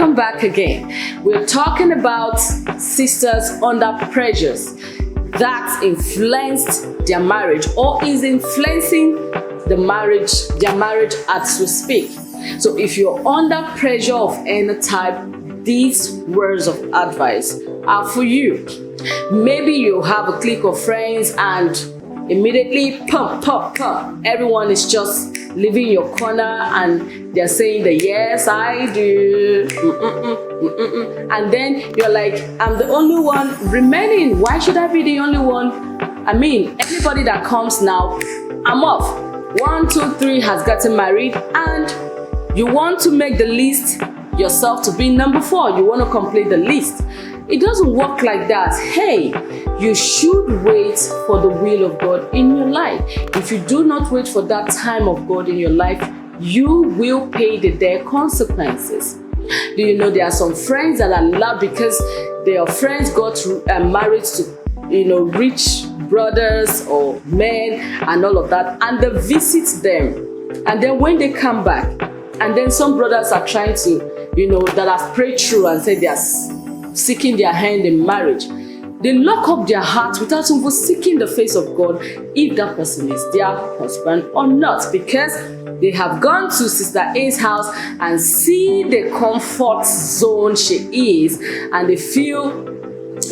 Welcome back again. We're talking about sisters under pressures that influenced their marriage or is influencing their marriage as we speak. So if you're under pressure of any type, these words of advice are for you. Maybe you have a clique of friends and immediately pump. Everyone is just leaving your corner and they're saying the yes, I do. And then you're like, I'm the only one remaining. Why should I be the only one? I mean, anybody that comes now, I'm off. 1, 2, 3 has gotten married and you want to make the list yourself to be number 4. You want to complete the list. It doesn't work like that. Hey, you should wait for the will of God in your life. If you do not wait for that time of God in your life, you will pay their consequences. Do you know there are some friends that are loved because their friends got married to, rich brothers or men and all of that, and they visit them. And then when they come back, and then some brothers are trying to, that have prayed through and said they are seeking their hand in marriage, they lock up their hearts without even seeking the face of God if that person is their husband or not, because they have gone to Sister A's house and see the comfort zone she is, and they feel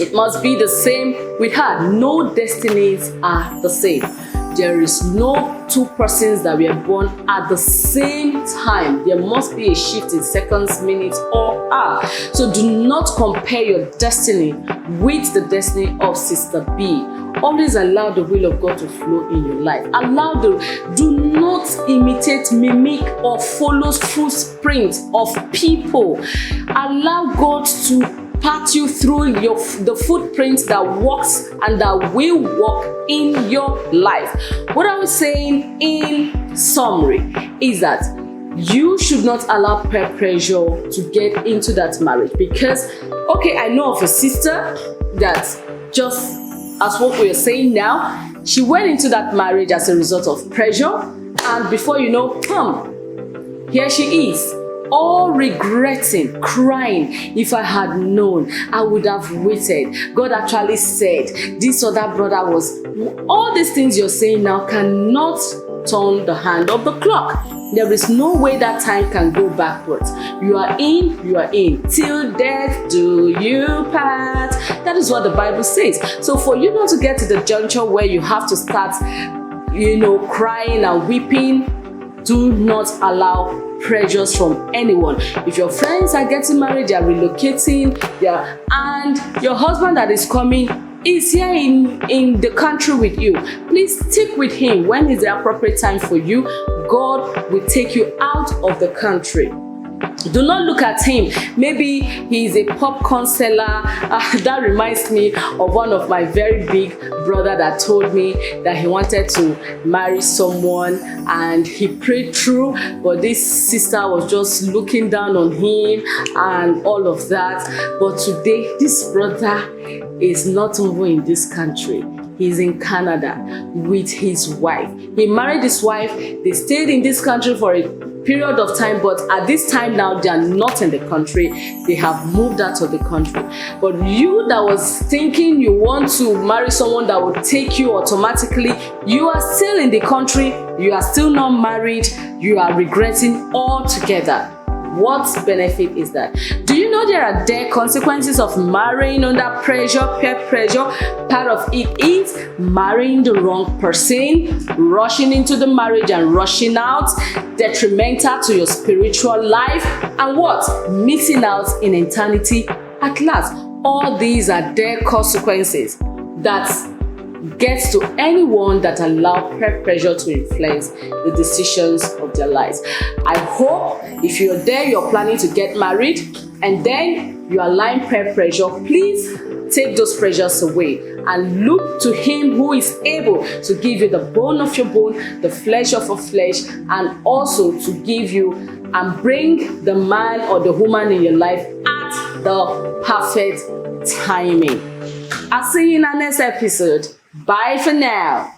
it must be the same with her. No destinies are the same. There is no 2 persons that were born at the same time. There must be a shift in seconds, minutes, or hours. So do not compare your destiny with the destiny of Sister B. Always allow the will of God to flow in your life. Do not imitate, mimic, or follow footprints of people. Allow God to path you through the footprints that works and that will work in your life. What I was saying in summary is that you should not allow peer pressure to get into that marriage, because, okay, I know of a sister that, just as what we are saying now, she went into that marriage as a result of pressure, and before you know, here she is, all regretting, crying. If I had known, I would have waited. God actually said this other brother was. All these things you're saying now cannot turn the hand of the clock. There is no way that time can go backwards. You are in. Till death do you part. That is what the Bible says. So for you not to get to the juncture where you have to start, crying and weeping, do not allow pressures from anyone. If your friends are getting married, they are relocating, and your husband that is coming is here in the country with you, please stick with him. When is the appropriate time for you, God will take you out of the country. Do not look at him. Maybe he's a popcorn seller. That reminds me of one of my very big brother that told me that he wanted to marry someone and he prayed through, but this sister was just looking down on him and all of that. But today, this brother is not even in this country. He's in Canada with his wife. He married his wife. They stayed in this country for a period of time, but at this time now they are not in the country. They have moved out of the country. But you that was thinking you want to marry someone that will take you automatically, you are still in the country, you are still not married, you are regretting altogether. What benefit is that? Do you know there are consequences of marrying under pressure, peer pressure? Part of it is marrying the wrong person, rushing into the marriage and rushing out, detrimental to your spiritual life, and what? Missing out in eternity at last. All these are consequences that gets to anyone that allow peer pressure to influence the decisions of their lives. I hope if you're there, you're planning to get married, and then you are allowing peer pressure, please take those pressures away and look to him who is able to give you the bone of your bone, the flesh of your flesh, and also to give you and bring the man or the woman in your life at the perfect timing. I'll see you in our next episode. Bye for now.